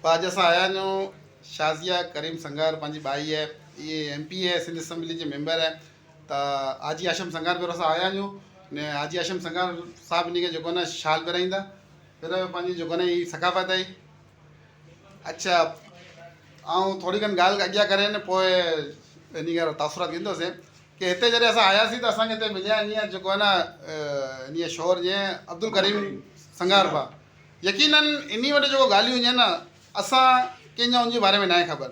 आज असां आया आहियूं शाज़िया करीम संगार पंहिंजी बाई है, ये MP है, सिंध असम्बली जे मेंबर है। त हाजी आशम संगार पर असां आया आहियूं ने हाजी आशम संगार साहब इन खे जेको न शाल विराईंदा फिर पंहिंजी जेको न ही सकाफ़त आहे। अच्छा ऐं थोरी खनि ॻाल्हि अॻियां करे न पोइ इन खे तासुरात ॾींदोसीं कि हिते जॾहिं असां आयासीं त असांखे हिते मिलिया ईअं जेको आहे न इन शोर जीअं अब्दुल करीम संगार भाउ। यकीनन इन वटि जेको ॻाल्हियूं हुजनि न असां कंहिंजा उनजे बारे में न आहे ख़बर,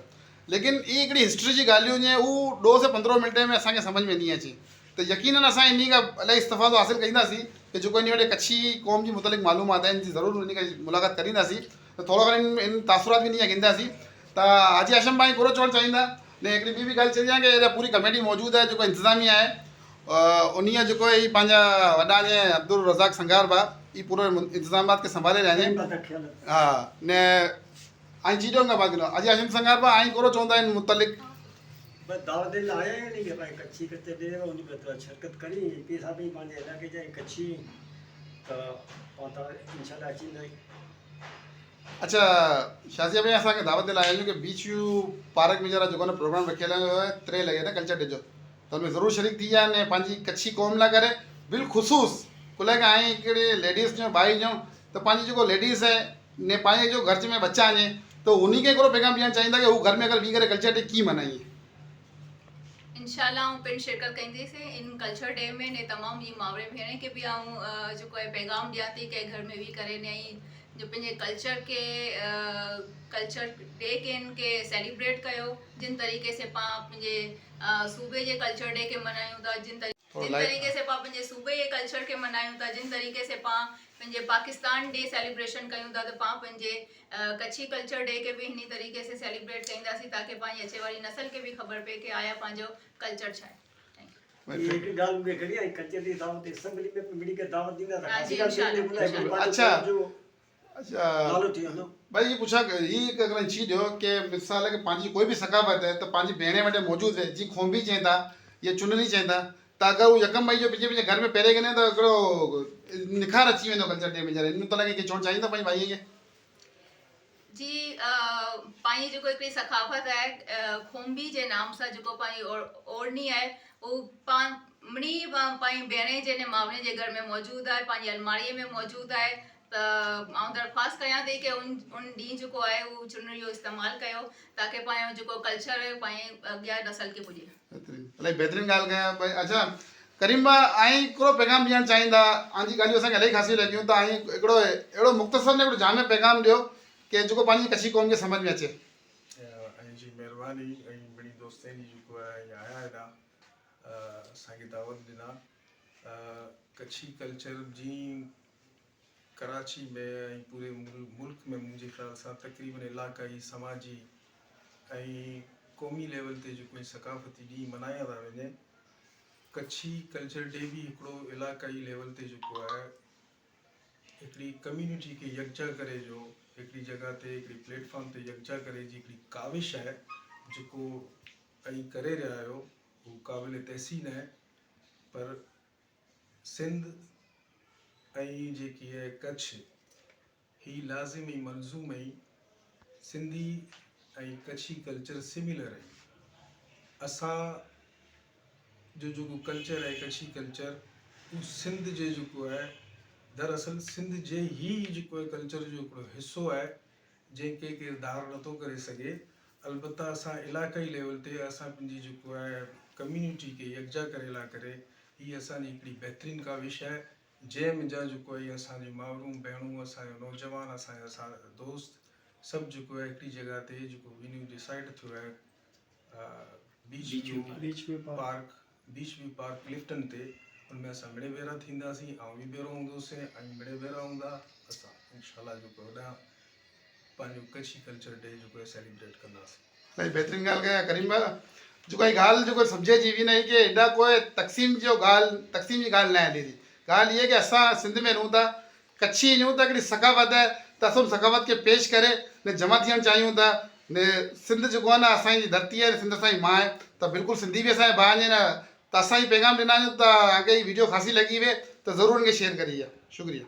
लेकिन ई हिकिड़ी हिस्ट्री जी ॻाल्हियूं हुजे हू 2 से 15 मिंट में असांखे सम्झ में नथी अचे। त यकीनन असां इन खां इलाही इस्तफ़ादो हासिलु कंदासीं कि जेको इन वटि कच्छी क़ौम जी मुतलिक़ मालूमात आहिनि ज़रूरु इन खे मुलाक़ात करींदासीं। त थोरो घणो इन तासुरात बि इन जा गिंदासीं। त हाजी आशम भाई पूरो चवणु चाहींदा ने हिकिड़ी ॿी बि ॻाल्हि चवंदी आहे कि पूरी कमेटी मौजूदु आहे, जेको इंतिज़ामिया आहे उन जेको ही पंहिंजा वॾा जीअं अब्दुल रज़ाक संगार भाउ ई पूरो इंतिज़ामात खे संभाले रहिया आहिनि। हा ने आई जी का बात करो हाजी आशम संगार भाउ आई कोरो चवंदा आहिनि मुतलिक़ बस दावत दिल आया है नहीं कि भाई कच्ची करते दे उन पे तो शिरकत करी पी साहब ही पांजे इलाके जाए कच्ची तो पता इंशाल्लाह अची नहीं। अच्छा शाज़िया भाई असांखे दावत दिल आया आहियूं कि बीच व्यू पार्क में जरा जेको न प्रोग्राम रखियल आहे 3 लॻे न कल्चर डे जो, त हुनमें ज़रूरु शरीक थी विया ने पंहिंजी कच्छी क़ौम लाइ करे बिलख़ुसूस कुल के आई हिकिड़े लेडीज़ जो भाई जो त पंहिंजी जेको लेडीज़ है ने पंहिंजे जो घर में बच्चा आहिनि तो उन्हीं के हिकिड़ो पैगाम ॾियणु चाहींदा कि हू घर में अगरि ॿी करे कल्चर डे कीअं मल्हाई। इंशाल्लाह पिण शिरकत कंदीसीं इन कल्चर डे में ने तमामु जी मावरे भेण खे बि जेको आहे पैगाम ॾियां थी कि घर में वेही करे ने जो पंहिंजे कल्चर डे के इनके सेलिब्रेट कयो जिन तरीक़े से पाण पंहिंजे सूबे जे कल्चर डे के मल्हायूं था, जिन तरीक़े से पाण पंहिंजे सूबे जे कल्चर के मल्हायूं था, जिन तरीक़े से पाण पंहिंजे पाकिस्तान डे सेलिब्रेशन कयूं था त पाण पंहिंजे कच्छी कल्चर डे के भी इन्हीं तरीक़े से सेलिब्रेट कंदासीं ताकि पंहिंजी अचे वारी नस्ल के भी ख़बर पए कि आया पंहिंजो कल्चर छा आहे। ये एक गाल में खड़ी आई कच्चे दी दावत असेंबली में मिली के दावत दीना था। अच्छा अच्छा नालो थी ना भाई ये पूछा ये अगर चीज हो कि मिसाल के पांजी कोई भी सकाफत है तो पांजी भेणे वटे मौजूद है जी खोंबी चेंदा या चुनरी चेंदा त अगर वो यकम मई जो पिछे पिछे घर में पहिरे गने तो हिकिड़ो निखार अची वेंदो कल्चर डे में जरा इन तो लगे कि चवणु चाहींदा पंहिंजी भाई खे जी पंहिंजी जेको हिकिड़ी सकाफ़त आहे खोंबी जे नाम सां जेको पंहिंजी ओढ़नी आहे उहो पाण मिड़ी पंहिंजी भेण जे ने मावरे जे घर में मौजूदु आहे, पंहिंजी अलमारीअ में मौजूदु आहे। त आउं दरख़्वास्त कयां थी कि उन ॾींहुं जेको आहे उहो चुनरी जो इस्तेमालु कयो ताकि पंहिंजो जेको कल्चर आहे पंहिंजे अॻियां नस्ल खे पुॼे। इलाही बहितरीनु ॻाल्हि कयां भाई। अच्छा करीम भाउ आई हिकिड़ो पैगाम ॾियणु चाहींदा, आंजी ॻाल्हियूं असांखे इलाही ख़ासियूं लॻियूं त आई हिकिड़ो अहिड़ो मुख़्तसर में हिकिड़ो जामे पैगाम ॾियो कि जेको पंहिंजी कच्छी क़ौम खे सम्झ में अचे। जी महिरबानी ऐं ॿिनी दोस्तनि जी जेको आहे आया हेॾा असांखे दावत ॾिना। कच्छी कल्चर जी कराची में ऐं पूरे मुल्क में मुंहिंजे ख़्याल सां तक़रीबन इलाक़ाई समाजी ऐं क़ौमी लेवल ते जेको सकाफ़ती ॾींहुं मल्हाया था वञे। कच्छी कल्चर डे बि हिकिड़ो इलाक़ाई लेवल ते जेको आहे हिकिड़ी कम्यूनिटी खे यकजा करे जो हिकिड़ी जॻह ते हिकिड़ी प्लेटफॉर्म ते यकजा करे जी हिकिड़ी काविश आहे जेको ऐं करे रहिया आहियो हू क़ाबिल तहसीन आहे। पर सिंध ऐं जेकी आहे कच्छ ही लाज़िम ऐं मलज़ूम ऐं सिंधी ऐं कच्छी कल्चर सिमिलर आहे। असां जो जेको कल्चर आहे कच्छी कल्चर उहो सिंध जे जेको आहे दरअसल सिंध जे ही जेको आहे कल्चर जो हिकिड़ो हिसो आहे जंहिंखे केरु धार नथो करे सघे। अलबत्ता असां इलाक़ाई लेवल ते असां पंहिंजी जेको आहे कम्यूनिटी खे यकजा करे लाइ करे हीअ असांजी हिकिड़ी बहितरीनु काविश आहे जंहिं मुंहिंजा जेको आहे असांजी मावरूं भेणूं असांजो नौजवान असांजा दोस्त सभु जेको आहे हिकिड़ी जॻह ते जेको विनिंग डिसाइड थियो आहे बीच व्यू पार्क क्लिफ्टन ते उनमें असां मिड़े भेरा थींदासीं ऐं बि भेरो हूंदोसीं ऐं मिड़े भेरा हूंदा असां इंशाल्लाह जेको वॾा पंहिंजो कच्छी कल्चर डे जेको आहे सेलिब्रेट कंदासीं। इलाही बहितरीनु ॻाल्हि कया करीम भाउ। जेको हीअ ॻाल्हि जेको सम्झे जी बि न कि हेॾा कोई तक़सीम जी ॻाल्हि न हले थी। ॻाल्हि इहा कि असां सिंध में रहूं था, कच्छी आहियूं त हिकिड़ी सकाफ़त आहे त असां सकाफ़त खे पेश करे ने जमा थियणु चाहियूं था ने सिंध जेको आहे न असांजी धरती आहे, सिंध असांजी माउ आहे त बिल्कुलु सिंधी बि असांजे भाउ आहिनि न त असां ई पैगाम ॾिना आहियूं। त अॻे हीअ वीडियो ख़ासी लॻी वे त ज़रूरु हिनखे शेयर करिए। शुक्रिया।